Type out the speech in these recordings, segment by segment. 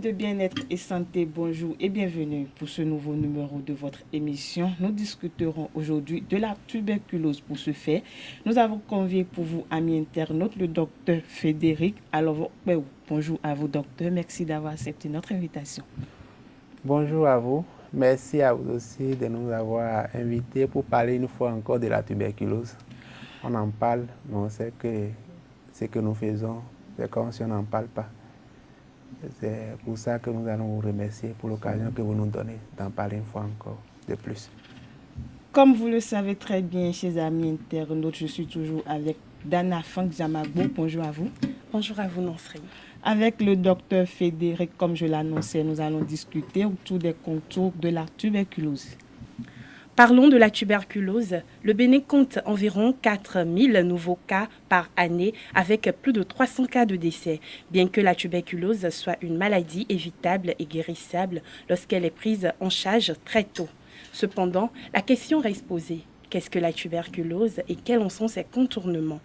de bien-être et santé, bonjour et bienvenue pour ce nouveau numéro de votre émission. Nous discuterons aujourd'hui de la tuberculose. Pour ce faire, nous avons convié pour vous, amis internautes, le docteur Frédéric. Alors, bonjour à vous, docteur. Merci d'avoir accepté notre invitation. Bonjour à vous. Merci à vous aussi de nous avoir invités pour parler une fois encore de la tuberculose. On en parle, mais on sait que ce que nous faisons, c'est comme si on n'en parle pas. C'est pour ça que nous allons vous remercier pour l'occasion que vous nous donnez d'en parler une fois encore de plus. Comme vous le savez très bien, chers amis internautes, je suis toujours avec Dana Fang Jamagbo. Bonjour à vous. Bonjour à vous, Nansri. Avec le docteur Frédéric, comme je l'annonçais, nous allons discuter autour des contours de la tuberculose. Parlons de la tuberculose. Le Bénin compte environ 4000 nouveaux cas par année avec plus de 300 cas de décès. Bien que la tuberculose soit une maladie évitable et guérissable lorsqu'elle est prise en charge très tôt. Cependant, la question reste posée. Qu'est-ce que la tuberculose et quels en sont ses contournements?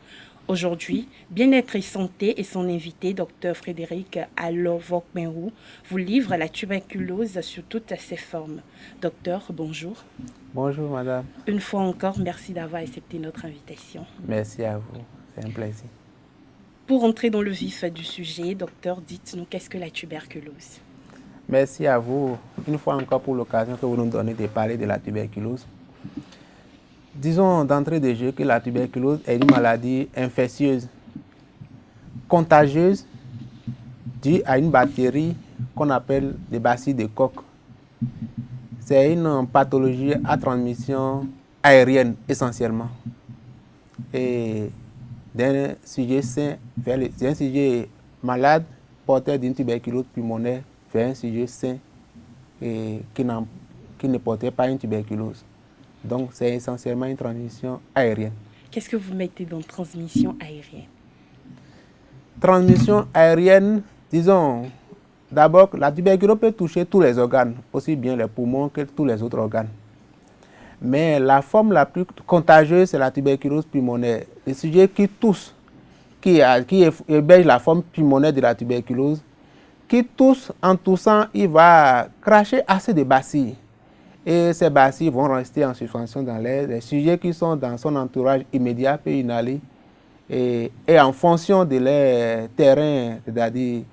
Aujourd'hui, Bien-être et Santé et son invité, Dr Frédéric Alovokmenrou, vous livre la tuberculose sous toutes ses formes. Docteur, bonjour. Bonjour, madame. Une fois encore, merci d'avoir accepté notre invitation. Merci à vous, c'est un plaisir. Pour entrer dans le vif du sujet, docteur, dites-nous qu'est-ce que la tuberculose? Merci à vous, une fois encore pour l'occasion que vous nous donnez de parler de la tuberculose. Disons d'entrée de jeu que la tuberculose est une maladie infectieuse, contagieuse, due à une bactérie qu'on appelle les bacilles de Koch. C'est une pathologie à transmission aérienne essentiellement. Et d'un sujet sain d'un sujet malade porteur d'une tuberculose pulmonaire vers un sujet sain qui ne portait pas une tuberculose. Donc, c'est essentiellement une transmission aérienne. Qu'est-ce que vous mettez dans transmission aérienne? Transmission aérienne, disons, d'abord, la tuberculose peut toucher tous les organes, aussi bien les poumons que tous les autres organes. Mais la forme la plus contagieuse, c'est la tuberculose pulmonaire. Le sujet qui tousse, qui héberge la forme pulmonaire de la tuberculose, qui tousse, en toussant, il va cracher assez de bacilles. Et ces bacilles vont rester en suspension dans l'air. Les sujets qui sont dans son entourage immédiat peuvent inhaler. Et en fonction de leur terrain, c'est-à-dire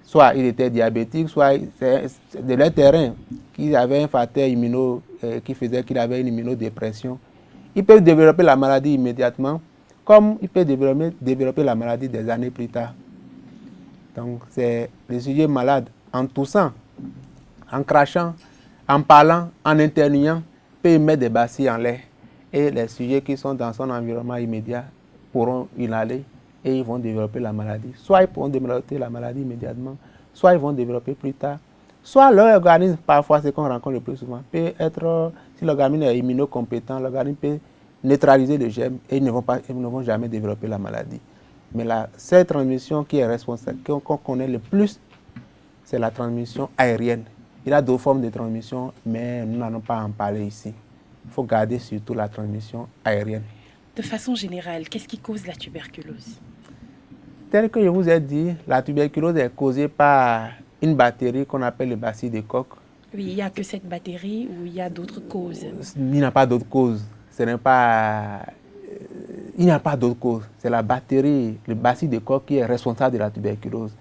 soit il était diabétique, soit de leur terrain, qu'il avait un facteur qui faisait qu'il avait une immunodépression, il peut développer la maladie immédiatement, comme il peut développer la maladie des années plus tard. Donc c'est le sujet malade en toussant, en crachant, en parlant, en éternuant, peut émettre des bacilles en l'air. Et les sujets qui sont dans son environnement immédiat pourront inhaler et ils vont développer la maladie. Soit ils pourront développer la maladie immédiatement, soit ils vont développer plus tard. Soit leur organisme, parfois, ce qu'on rencontre le plus souvent, peut être, si l'organisme est immunocompétent, l'organisme peut neutraliser le germe et ils ne vont jamais développer la maladie. Mais la seule transmission qui est responsable, qu'on connaît le plus, c'est la transmission aérienne. Il y a d'autres formes de transmission, mais nous n'allons pas en parler ici. Il faut garder surtout la transmission aérienne. De façon générale, qu'est-ce qui cause la tuberculose? Tel que je vous ai dit, la tuberculose est causée par une bactérie qu'on appelle le bacille de Koch. Oui, il n'y a que cette bactérie ou il y a d'autres causes? Il n'y a pas d'autres causes. Il n'y a pas d'autres causes. C'est la bactérie, le bacille de Koch qui est responsable de la tuberculose.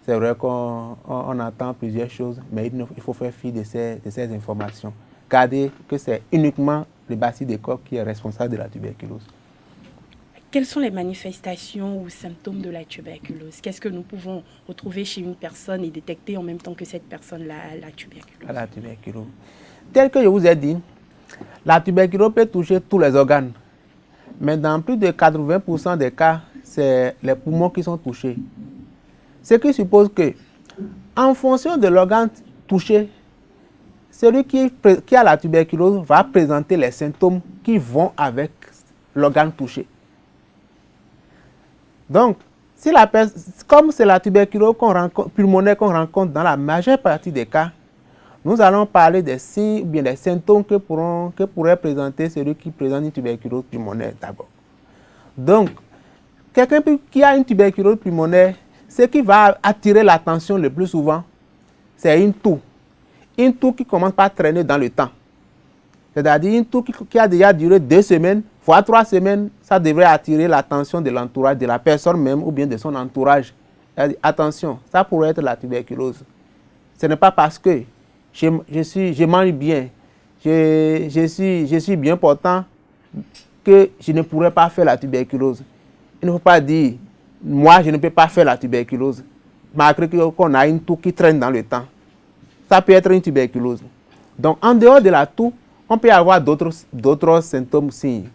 C'est vrai qu'on entend plusieurs choses, mais il faut faire fi de ces informations. Gardez que c'est uniquement le bacille de Koch qui est responsable de la tuberculose. Quelles sont les manifestations ou symptômes de la tuberculose? Qu'est-ce que nous pouvons retrouver chez une personne et détecter en même temps que cette personne la tuberculose? La tuberculose. Tel que je vous ai dit, la tuberculose peut toucher tous les organes. Mais dans plus de 80% des cas, c'est les poumons qui sont touchés. Ce qui suppose que, en fonction de l'organe touché, celui qui a la tuberculose va présenter les symptômes qui vont avec l'organe touché. Donc, comme c'est la tuberculose pulmonaire qu'on rencontre dans la majeure partie des cas, nous allons parler des signes ou bien des symptômes que pourrait présenter celui qui présente une tuberculose pulmonaire d'abord. Donc, quelqu'un qui a une tuberculose pulmonaire, ce qui va attirer l'attention le plus souvent, c'est une toux. Une toux qui commence par traîner dans le temps. C'est-à-dire une toux qui a déjà duré 2 semaines, voire 3 semaines, ça devrait attirer l'attention de l'entourage, de la personne même ou bien de son entourage. Attention, ça pourrait être la tuberculose. Ce n'est pas parce que je mange bien, je suis bien portant que je ne pourrais pas faire la tuberculose. Il ne faut pas dire, moi je ne peux pas faire la tuberculose, malgré qu'on a une toux qui traîne dans le temps. Ça peut être une tuberculose. Donc en dehors de la toux, on peut avoir d'autres symptômes, signes.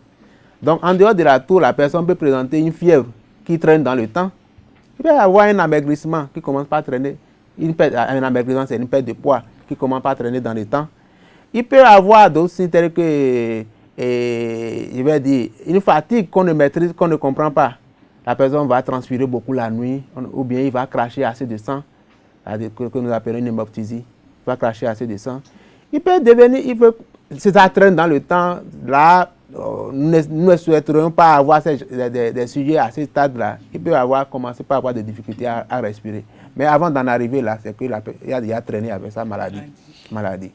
Donc en dehors de la toux, la personne peut présenter une fièvre qui traîne dans le temps. Il peut avoir un amaigrissement qui commence par traîner. Un amaigrissement, c'est une perte de poids qui commence par traîner dans le temps. Il peut avoir d'autres signes tels que, je vais dire, une fatigue qu'on ne maîtrise, qu'on ne comprend pas. La personne va transpirer beaucoup la nuit, ou bien il va cracher assez de sang, que nous appelons une hémoptysie. Il va cracher assez de sang. Il peut devenir, si ça traîne dans le temps, là, nous ne souhaiterions pas avoir des sujets à ce stade-là. Il peut commencer par avoir des difficultés à respirer. Mais avant d'en arriver là, c'est qu'il a traîné avec sa maladie.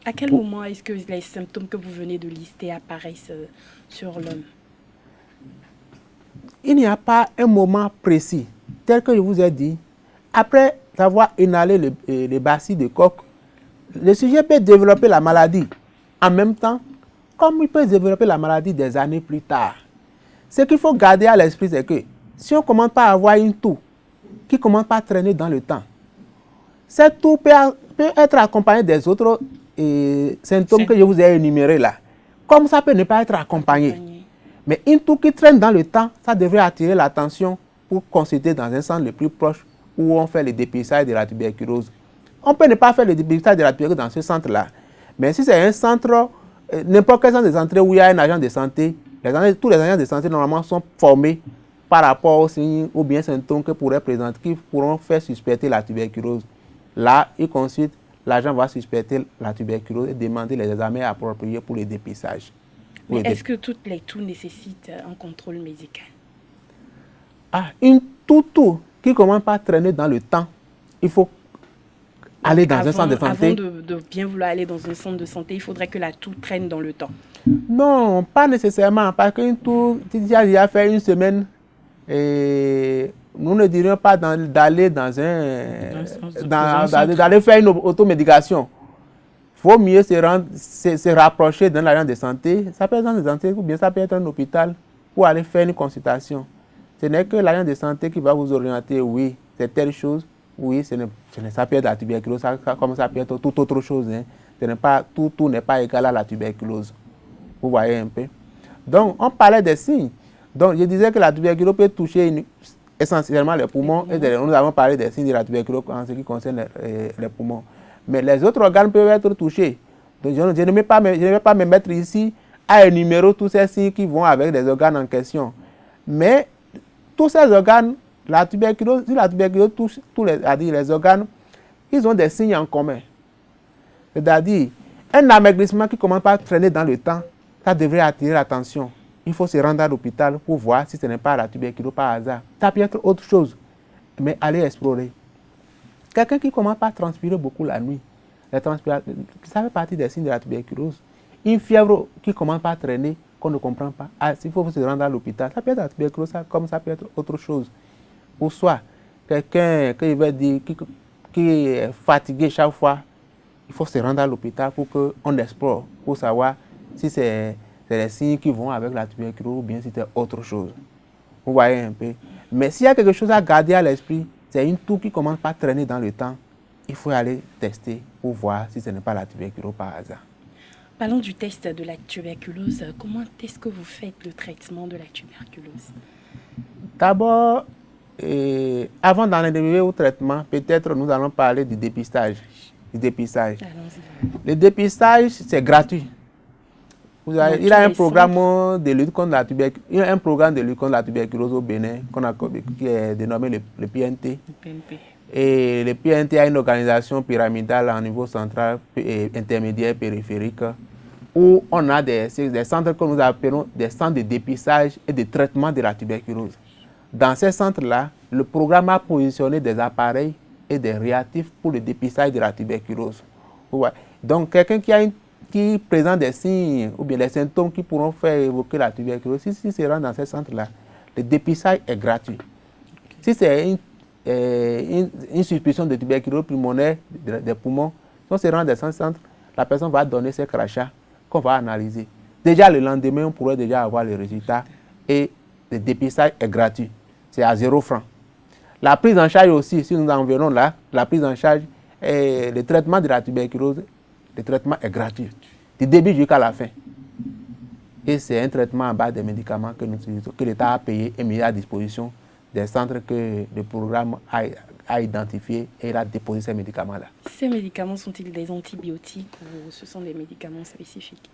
À quel moment est-ce que les symptômes que vous venez de lister apparaissent sur l'homme? Il n'y a pas un moment précis. Tel que je vous ai dit, après avoir inhalé les bacilles de coq, le sujet peut développer la maladie. En même temps, comme il peut développer la maladie des années plus tard. Ce qu'il faut garder à l'esprit, c'est que si on commence par avoir une toux qui commence par traîner dans le temps, cette toux peut être accompagnée des autres symptômes que je vous ai énumérés là. Comme ça peut ne pas être accompagné. Mais une toux qui traîne dans le temps, ça devrait attirer l'attention pour consulter dans un centre le plus proche où on fait le dépistage de la tuberculose. On peut ne pas faire le dépistage de la tuberculose dans ce centre-là. Mais si c'est un centre, n'importe quel centre de santé où il y a un agent de santé, tous les agents de santé normalement sont formés par rapport aux signes ou bien symptômes que pourraient présenter, qui pourront faire suspecter la tuberculose. Là, il consulte, l'agent va suspecter la tuberculose et demander les examens appropriés pour le dépistage. Mais est-ce que toutes les toux nécessitent un contrôle médical? Une toux qui commence par traîner dans le temps, il faut aller dans un centre de santé. Avant de bien vouloir aller dans un centre de santé, il faudrait que la toux traîne dans le temps. Non, pas nécessairement, parce qu'une toux, si tu as déjà fait 1 semaine, et nous ne dirions pas d'aller d'aller faire une automédication. Il faut mieux se rapprocher d'un agent de santé. Ça peut être un agent de santé ou bien ça peut être un hôpital pour aller faire une consultation. Ce n'est que l'agent de santé qui va vous orienter, oui, c'est telle chose, oui, ça peut être la tuberculose, comme ça peut être toute autre chose. Hein. Tout n'est pas égal à la tuberculose. Vous voyez un peu. Donc, on parlait des signes. Donc, je disais que la tuberculose peut toucher essentiellement les poumons. Et nous avons parlé des signes de la tuberculose en ce qui concerne les poumons. Mais les autres organes peuvent être touchés. Donc, je ne vais pas me mettre ici à énumérer tous ces signes qui vont avec les organes en question. Mais tous ces organes, si la tuberculose touche les organes, ils ont des signes en commun. C'est-à-dire, un amaigrissement qui commence par traîner dans le temps, ça devrait attirer l'attention. Il faut se rendre à l'hôpital pour voir si ce n'est pas la tuberculose par hasard. Ça peut être autre chose, mais allez explorer. Quelqu'un qui commence par transpirer beaucoup la nuit, ça fait partie des signes de la tuberculose. Une fièvre qui commence par traîner, qu'on ne comprend pas. S'il faut se rendre à l'hôpital, ça peut être la tuberculose, comme ça peut être autre chose. Ou soit, quelqu'un qui est fatigué chaque fois, il faut se rendre à l'hôpital pour qu'on explore, pour savoir si c'est des signes qui vont avec la tuberculose ou bien si c'est autre chose. Vous voyez un peu. Mais s'il y a quelque chose à garder à l'esprit, c'est une toux qui commence par traîner dans le temps, il faut aller tester pour voir si ce n'est pas la tuberculose par hasard. Parlons du test de la tuberculose. Comment est-ce que vous faites le traitement de la tuberculose? D'abord, avant d'en arriver au traitement, peut-être nous allons parler du dépistage. Le dépistage, c'est gratuit. Il a un programme de lutte contre la tuberculose. Il y a un programme de lutte contre la tuberculose au Bénin qui est dénommé le PNT. Et le PNT a une organisation pyramidale au niveau central, intermédiaire, périphérique, où on a des centres que nous appelons des centres de dépistage et de traitement de la tuberculose. Dans ces centres-là, le programme a positionné des appareils et des réactifs pour le dépistage de la tuberculose. Ouais. Donc, quelqu'un qui présente des signes ou bien des symptômes qui pourront faire évoquer la tuberculose, si se rend dans ces centres-là, le dépistage est gratuit. Si c'est une suspicion de tuberculose pulmonaire des poumons, si on se rend dans ces centres, la personne va donner ses crachats qu'on va analyser. Déjà le lendemain, on pourrait déjà avoir les résultats et le dépistage est gratuit. C'est à 0 francs. La prise en charge aussi, si nous en venons là, la prise en charge et le traitement de la tuberculose, le traitement est gratuit, du début jusqu'à la fin. Et c'est un traitement à base de médicaments que nous utilisons, que l'État a payé et mis à disposition des centres que le programme a identifiés et il a déposé ces médicaments-là. Ces médicaments sont-ils des antibiotiques ou ce sont des médicaments spécifiques?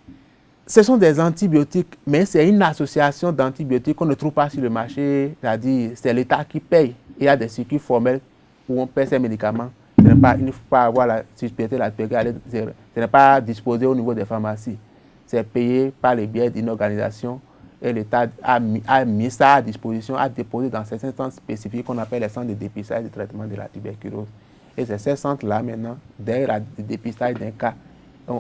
Ce sont des antibiotiques, mais c'est une association d'antibiotiques qu'on ne trouve pas sur le marché. C'est-à-dire, c'est l'État qui paye. Il y a des circuits formels où on paie ces médicaments. Il ne faut pas avoir la suspecté la tuberculose. Ce n'est pas disposé au niveau des pharmacies. C'est payé par les biais d'une organisation et l'État a mis ça à disposition, a déposé dans ces centres spécifiques qu'on appelle les centres de dépistage et de traitement de la tuberculose. Et c'est ces centres-là maintenant, dès le dépistage d'un cas,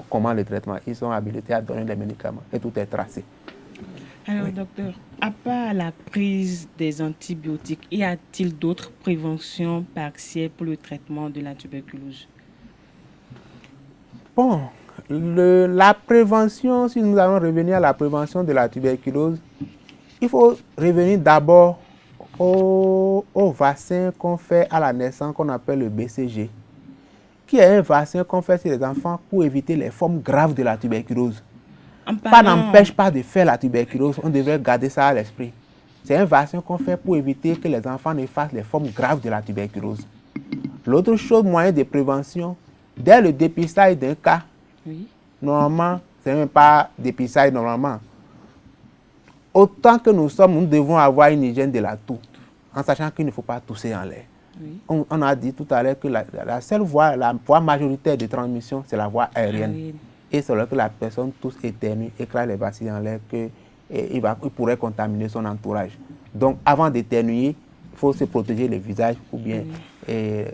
comment le traitement, ils sont habilités à donner les médicaments et tout est tracé. Alors, Oui. docteur, à part la prise des antibiotiques, y a-t-il d'autres préventions partielles pour le traitement de la tuberculose? Bon, la prévention, si nous allons revenir à la prévention de la tuberculose, il faut revenir d'abord au vaccin qu'on fait à la naissance, qu'on appelle le BCG, qui est un vaccin qu'on fait sur les enfants pour éviter les formes graves de la tuberculose. Ça n'empêche pas de faire la tuberculose, on devrait garder ça à l'esprit. C'est un vaccin qu'on fait pour éviter que les enfants ne fassent les formes graves de la tuberculose. L'autre chose, moyen de prévention, dès le dépistage d'un cas, Oui. normalement, ce n'est même pas dépistage normalement. Autant que nous sommes, nous devons avoir une hygiène de la toux, en sachant qu'il ne faut pas tousser en l'air. Oui. On a dit tout à l'heure que la seule voie, la voie majoritaire de transmission, c'est la voie aérienne. Aérienne. Et c'est là que la personne tousse, éternue, écrase les bacilles en l'air, il pourrait contaminer son entourage. Donc, avant d'éternuer, il faut se protéger le visage ou bien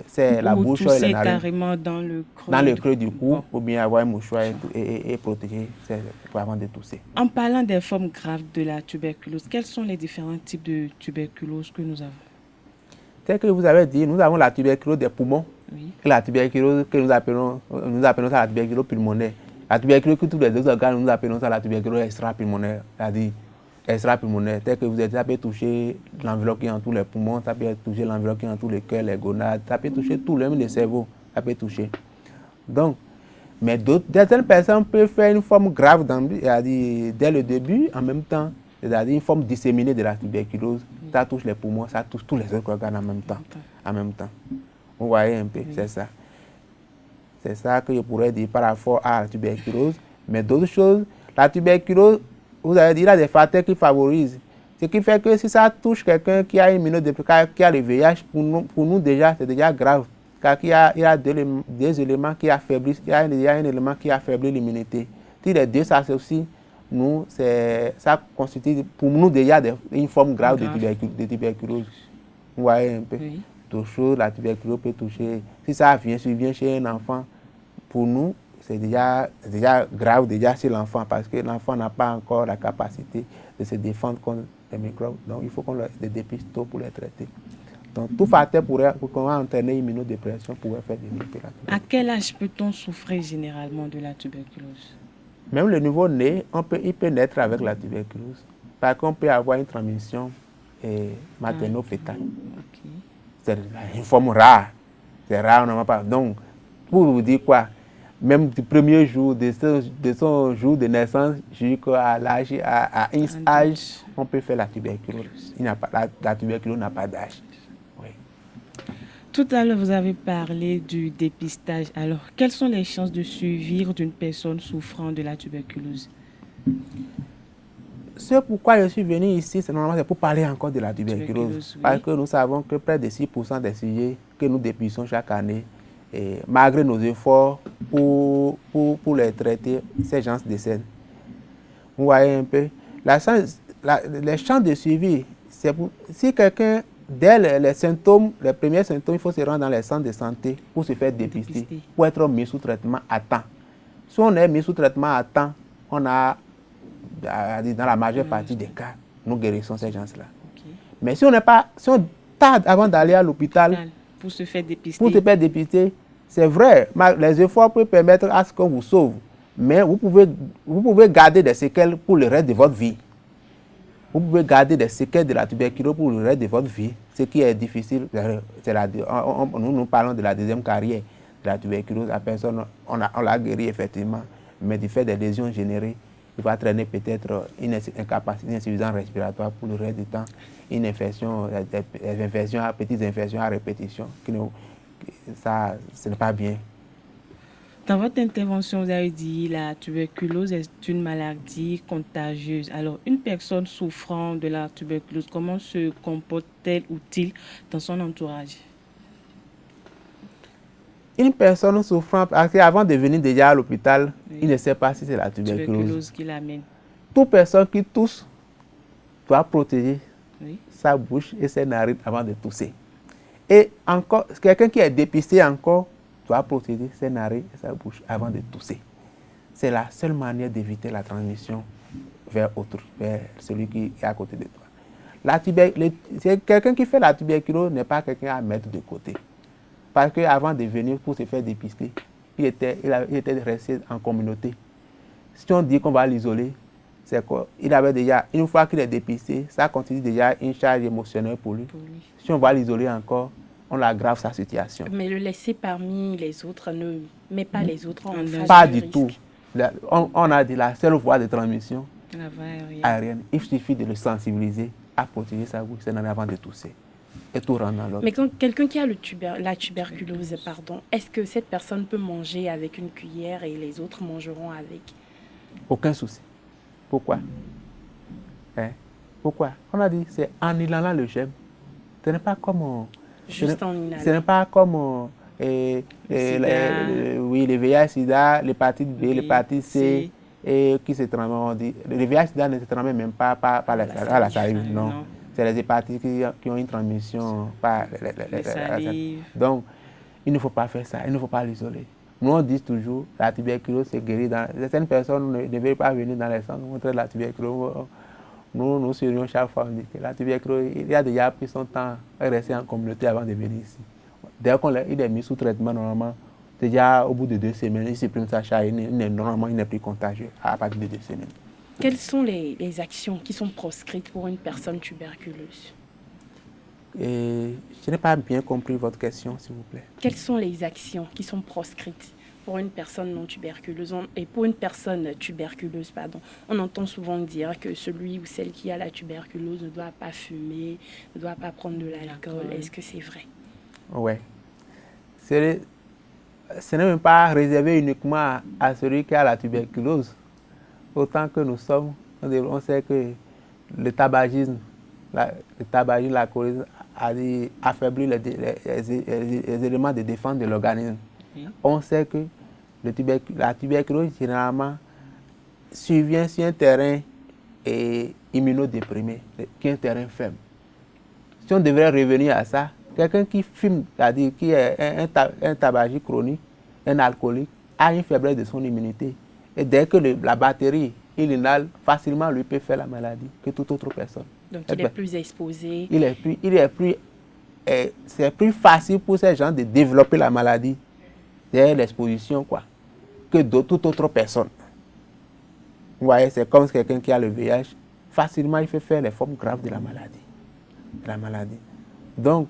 c'est la bouche et les narines. Carrément dans le creux. Dans le creux du cou, ou bien avoir un mouchoir et protéger avant de tousser. En parlant des formes graves de la tuberculose, quels sont les différents types de tuberculose que nous avons? Tel que vous avez dit, nous avons la tuberculose des poumons, Oui. et la tuberculose que nous appelons ça la tuberculose pulmonaire. La tuberculose que tous les autres organes, nous appelons ça la tuberculose extra-pulmonaire, c'est-à-dire extra-pulmonaire. Tel que vous êtes, ça peut toucher l'enveloppe qui entoure les poumons, ça peut toucher l'enveloppe qui entoure le cœur, les gonades, ça peut toucher tout, même le cerveau, ça peut toucher. Donc, mais certaines personnes peuvent faire une forme grave dès le début, en même temps, c'est-à-dire une forme disséminée de la tuberculose. Ça touche les poumons, ça touche tous les autres organes en même temps. En même temps. Vous voyez un peu, c'est ça. C'est ça que je pourrais dire par rapport à la tuberculose. Mais d'autres choses, la tuberculose, vous avez dit, il y a des facteurs qui favorisent. Ce qui fait que si ça touche quelqu'un qui a qui a le VIH, pour nous déjà, c'est déjà grave. Car il y a des éléments qui affaiblissent, il y a un élément qui affaiblit l'immunité. Si les deux s'associent, ça constitue pour nous déjà une forme grave de tuberculose. Vous voyez un peu. Oui. D'autres choses, la tuberculose peut toucher. Si ça vient chez un enfant, pour nous, c'est déjà grave déjà chez l'enfant parce que l'enfant n'a pas encore la capacité de se défendre contre les microbes. Donc, il faut qu'on les dépiste tôt pour les traiter. Donc, tout facteur pour entraîner une immunodépression pourrait faire développer la tuberculose. À quel âge peut-on souffrir généralement de la tuberculose? Même le nouveau-né, il peut naître avec la tuberculose. Par contre, on peut avoir une transmission materno-fétale. Ok. C'est une forme rare. C'est rare, on n'en a pas. Donc, pour vous dire quoi, même du premier jour, de son jour de naissance jusqu'à l'âge, à un âge, on peut faire la tuberculose. La tuberculose n'a pas d'âge. Oui. Tout à l'heure, vous avez parlé du dépistage. Alors, quelles sont les chances de survivre d'une personne souffrant de la tuberculose? Ce pourquoi je suis venu ici, c'est normalement pour parler encore de la tuberculose. Oui. Parce que nous savons que près de 6% des sujets que nous dépistons chaque année, et malgré nos efforts pour les traiter, ces gens décèdent. Vous voyez un peu. Les chances de suivi, c'est si quelqu'un dès les symptômes, les premiers symptômes, il faut se rendre dans les centres de santé pour se faire dépister, pour être mis sous traitement à temps. Si on est mis sous traitement à temps, on a, dans la majeure partie des cas, nous guérissons ces gens-là. Okay. Mais si on tarde avant d'aller à l'hôpital pour se faire dépister, c'est vrai, les efforts peuvent permettre à ce qu'on vous sauve, mais vous pouvez garder des séquelles pour le reste de votre vie. Vous pouvez garder des séquelles de la tuberculose pour le reste de votre vie. Ce qui est difficile, nous parlons de la deuxième carrière de la tuberculose. La personne, on l'a guéri effectivement, mais du fait des lésions générées, il va traîner peut-être une incapacité, une insuffisance respiratoire pour le reste du temps, une infection, petites infections à répétition. Ça, ce n'est pas bien. Dans votre intervention, vous avez dit que la tuberculose est une maladie contagieuse. Alors, une personne souffrant de la tuberculose, comment se comporte-t-elle ou t-il dans son entourage? Une personne souffrant, parce qu'avant de venir déjà à l'hôpital, il ne sait pas si c'est la tuberculose qui l'amène. Toute personne qui tousse doit protéger sa bouche et ses narines avant de tousser. Et encore, quelqu'un qui est dépisté encore doit protéger ses narines et sa bouche avant de tousser. C'est la seule manière d'éviter la transmission vers celui qui est à côté de toi. Quelqu'un qui fait la tuberculose n'est pas quelqu'un à mettre de côté. Parce qu'avant de venir pour se faire dépister, il était resté en communauté. Si on dit qu'on va l'isoler, c'est qu'il avait déjà, une fois qu'il est dépisté, ça constitue déjà une charge émotionnelle pour lui. Si on va l'isoler encore, on aggrave sa situation. Mais le laisser parmi les autres ne met pas les autres en phase. Pas du tout. On a dit la seule voie de transmission aérienne. Il suffit de le sensibiliser à protéger sa bouche avant de tousser. Et tout rentre dans l'autre. Mais quand quelqu'un qui a la tuberculose, est-ce que cette personne peut manger avec une cuillère et les autres mangeront avec? Aucun souci. Pourquoi? Pourquoi? On a dit c'est en inhalant le germe. Ce n'est pas comme... Juste en inhalant. Ce n'est pas comme le VIH-Sida, l'hépatite B, l'hépatite C, et qui se transmettent. Le VIH-Sida ne se transmet même pas par la salive, non. C'est les hépatites qui ont une transmission par la salive. Donc, il ne faut pas faire ça, il ne faut pas l'isoler. Nous, on dit toujours la tuberculose c'est guéri. Certaines personnes ne devraient pas venir dans les centres montrer la tuberculose. Nous serions chaque fois, on dit que la tuberculose, il a déjà pris son temps à rester en communauté avant de venir ici. Dès qu'il est mis sous traitement, normalement, déjà au bout de 2 semaines, il supprime sa charge, normalement, il n'est plus contagieux à partir de 2 semaines. Quelles sont les actions qui sont proscrites pour une personne tuberculeuse? Je n'ai pas bien compris votre question, s'il vous plaît. Quelles sont les actions qui sont proscrites pour une personne non tuberculeuse? Et pour une personne tuberculeuse, on entend souvent dire que celui ou celle qui a la tuberculose ne doit pas fumer, ne doit pas prendre de l'alcool. Est-ce que c'est vrai? Oui. Ce n'est même pas réservé uniquement à celui qui a la tuberculose. Autant que nous sommes, on sait que le tabagisme, l'alcoolisme affaiblit les éléments de défense de l'organisme. On sait que la tuberculose, généralement, survient sur un terrain immunodéprimé, qui est un terrain faible. Si on devrait revenir à ça, quelqu'un qui fume, c'est-à-dire qui est un tabagique chronique, un alcoolique, a une faiblesse de son immunité. Et dès que la batterie, il inhale, facilement, lui peut faire la maladie que toute autre personne. Donc il est plus exposé. C'est plus facile pour ces gens de développer la maladie, c'est l'exposition, que toute autre personne. Vous voyez, c'est comme quelqu'un qui a le VIH, facilement il fait faire les formes graves de la maladie. Donc,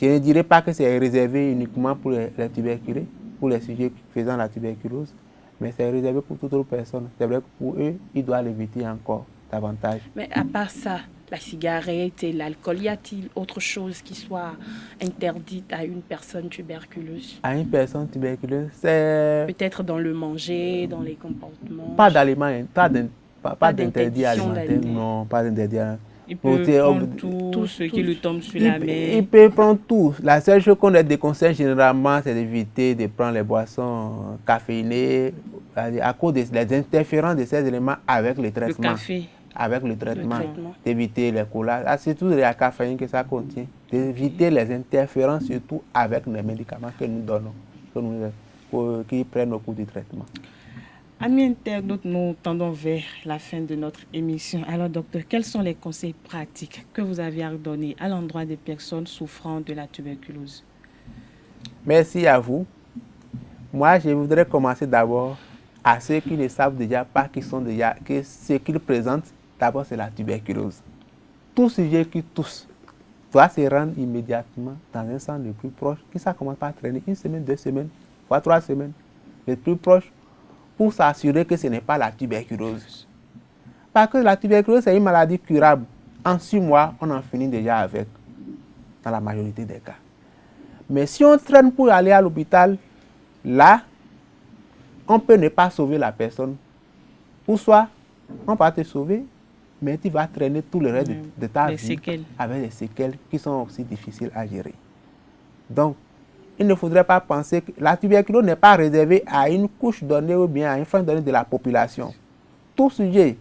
je ne dirais pas que c'est réservé uniquement pour les tuberculés, pour les sujets faisant la tuberculose, mais c'est réservé pour toute autre personne. C'est vrai que pour eux, ils doivent l'éviter encore davantage. Mais à part ça, la cigarette et l'alcool, y a-t-il autre chose qui soit interdite à une personne tuberculeuse? À une personne tuberculeuse, c'est... Peut-être dans le manger, dans les comportements. Pas d'aliments, pas d'interdit alimentaire, non, pas d'interdit alimentaire. Il peut prendre tout ce qui lui tombe sur la main. Il peut prendre tout. La seule chose qu'on déconseille généralement, c'est d'éviter de prendre les boissons caféinées à cause des interférences de ces éléments avec le traitement. Le café. avec le traitement, d'éviter les collages. C'est tout de la caféine que ça contient, d'éviter les interférences, surtout avec les médicaments que nous donnons, qui prennent au cours du traitement. Amis internautes, nous tendons vers la fin de notre émission. Alors, docteur, quels sont les conseils pratiques que vous avez à donner à l'endroit des personnes souffrant de la tuberculose? Merci à vous. Moi, je voudrais commencer d'abord à ceux qui ne savent déjà pas que ce qu'ils présentent, d'abord c'est la tuberculose. Tout sujet qui tousse doit se rendre immédiatement dans un centre le plus proche, qui ça commence par traîner 1 semaine, 2 semaines, voire 3 semaines, le plus proche, pour s'assurer que ce n'est pas la tuberculose. Parce que la tuberculose, c'est une maladie curable. En 6 mois, on en finit déjà avec, dans la majorité des cas. Mais si on traîne pour aller à l'hôpital, là, on peut ne pas sauver la personne. Ou soit, on va te sauver, mais tu vas traîner tout le reste de ta vie avec des séquelles qui sont aussi difficiles à gérer. Donc, il ne faudrait pas penser que la tuberculose n'est pas réservée à une couche donnée ou bien à une frange donnée de la population. Tout sujet,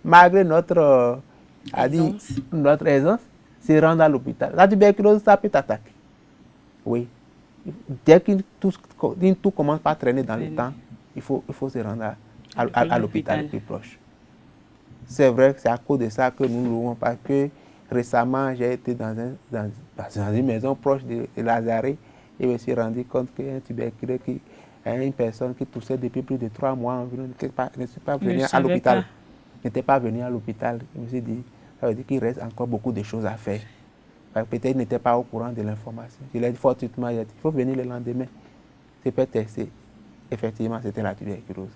malgré notre aisance, se rend à l'hôpital. La tuberculose, ça peut t'attaquer. Oui. Dès que tout commence par traîner dans le temps, il faut se rendre à l'hôpital le plus proche. C'est vrai que c'est à cause de ça que nous louons, parce que récemment, j'ai été dans une maison proche de Lazare et je me suis rendu compte qu'il y a un tuberculeux une personne qui toussait depuis plus de 3 mois environ, n'était pas venu à l'hôpital. N'était pas venu à l'hôpital. Je me suis dit, ça veut dire qu'il reste encore beaucoup de choses à faire. Peut-être qu'il n'était pas au courant de l'information. Je l'ai dit fortuitement, il faut venir le lendemain. C'est peut tester. Effectivement, c'était la tuberculose.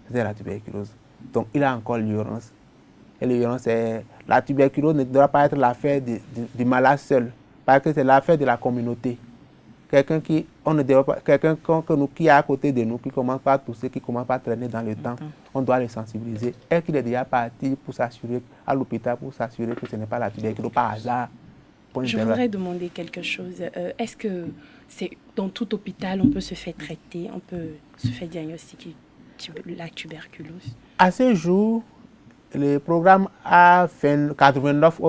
C'était la tuberculose. Donc, il a encore l'urgence. Et l'urgence, la tuberculose ne doit pas être l'affaire du malade seul, parce que c'est l'affaire de la communauté. Quelqu'un qui est à côté de nous, qui commence par tousser, qui commence par traîner dans le temps, on doit le sensibiliser. Et qu'il est déjà parti pour s'assurer à l'hôpital, pour s'assurer que ce n'est pas la tuberculose par hasard. Je voudrais demander quelque chose. Est-ce que dans tout hôpital, on peut se faire traiter, on peut se faire diagnostiquer la tuberculose? À ce jour, le programme a fait 89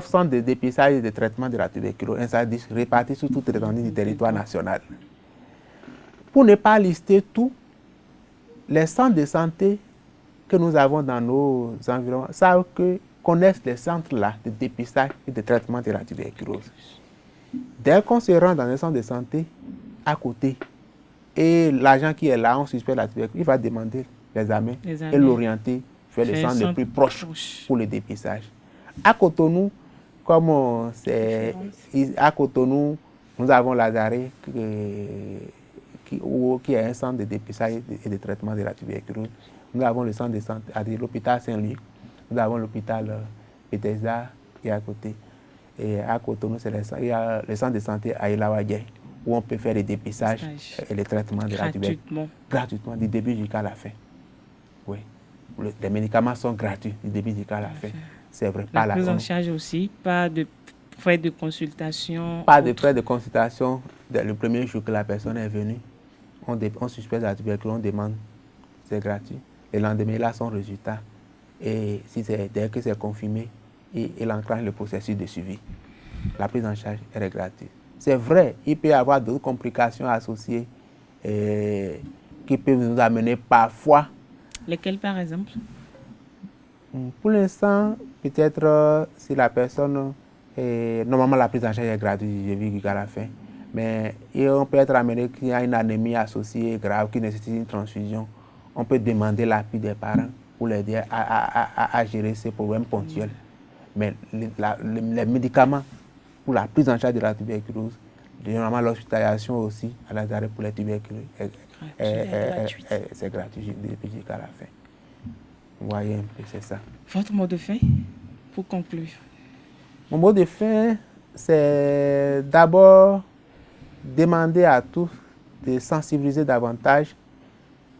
centres de dépistage et de traitement de la tuberculose répartis sur toute l'étendue du territoire national. Pour ne pas lister tout, les centres de santé que nous avons dans nos environnements connaissent les centres-là de dépistage et de traitement de la tuberculose. Dès qu'on se rend dans un centre de santé, à côté, et l'agent qui est là, on suspecte la tuberculose, il va demander l'examen et l'orienter vers le centre le plus proche pour le dépistage. À Cotonou, à Cotonou, nous avons Lazare qui est un centre de dépistage et de traitement de la tuberculose. Nous avons le centre de santé, l'hôpital Saint-Louis. Nous avons l'hôpital Bethesda qui est à côté. Et à Cotonou, il y a le centre de santé à Ilawadje, où on peut faire les dépistages et les traitements de la tuberculose. Gratuitement, du début jusqu'à la fin. Oui. Les médicaments sont gratuits du début jusqu'à la fin. C'est vrai. La prise en charge aussi, pas de frais de consultation. Pas de frais de consultation. Le premier jour que la personne est venue, on suspecte la tuberculose, on demande, c'est gratuit. Le lendemain, il a son résultat. Et dès que c'est confirmé, il enclenche le processus de suivi. La prise en charge est gratuite. C'est vrai, il peut y avoir d'autres complications associées qui peuvent nous amener parfois. Lesquelles, par exemple? Pour l'instant, peut-être si la personne... normalement, la prise en charge est gratuite, j'ai vu jusqu'à la fin. Mais on peut être amené qu'il y a une anémie associée grave qui nécessite une transfusion. On peut demander l'appui des parents pour l'aider à gérer ces problèmes ponctuels. Mais les médicaments pour la prise en charge de la tuberculose, généralement l'hospitalisation aussi à Lazare pour les tuberculeux, c'est gratuit depuis jusqu'à la fin. Vous voyez un peu, c'est ça. Votre mot de fin pour conclure? Mon mot de fin, c'est d'abord demander à tous de sensibiliser davantage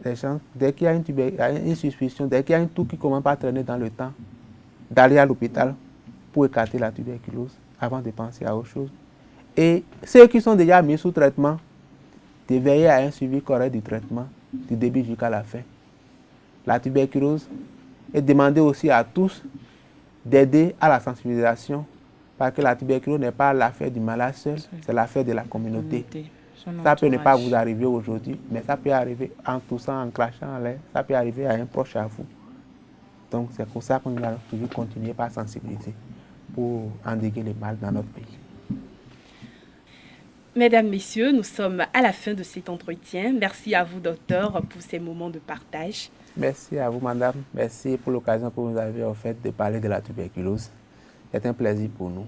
les gens, dès qu'il y a une suspicion, dès qu'il y a un tout qui commence à traîner dans le temps, d'aller à l'hôpital pour écarter la tuberculose avant de penser à autre chose. Et ceux qui sont déjà mis sous traitement, de veiller à un suivi correct du traitement, du début jusqu'à la fin. La tuberculose et demander aussi à tous d'aider à la sensibilisation, parce que la tuberculose n'est pas l'affaire du malade seul, c'est l'affaire de la communauté. Ça peut ne pas vous arriver aujourd'hui, mais ça peut arriver en toussant, en crachant en l'air, ça peut arriver à un proche à vous. Donc c'est pour ça qu'on va toujours continuer par sensibiliser pour endiguer les mal dans notre pays. Mesdames, Messieurs, nous sommes à la fin de cet entretien. Merci à vous, docteur, pour ces moments de partage. Merci à vous, madame. Merci pour l'occasion que vous avez offerte de parler de la tuberculose. C'est un plaisir pour nous.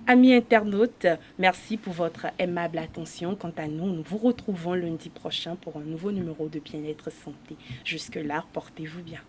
Amis internautes, merci pour votre aimable attention. Quant à nous, nous vous retrouvons lundi prochain pour un nouveau numéro de Bien-être Santé. Jusque-là, portez-vous bien.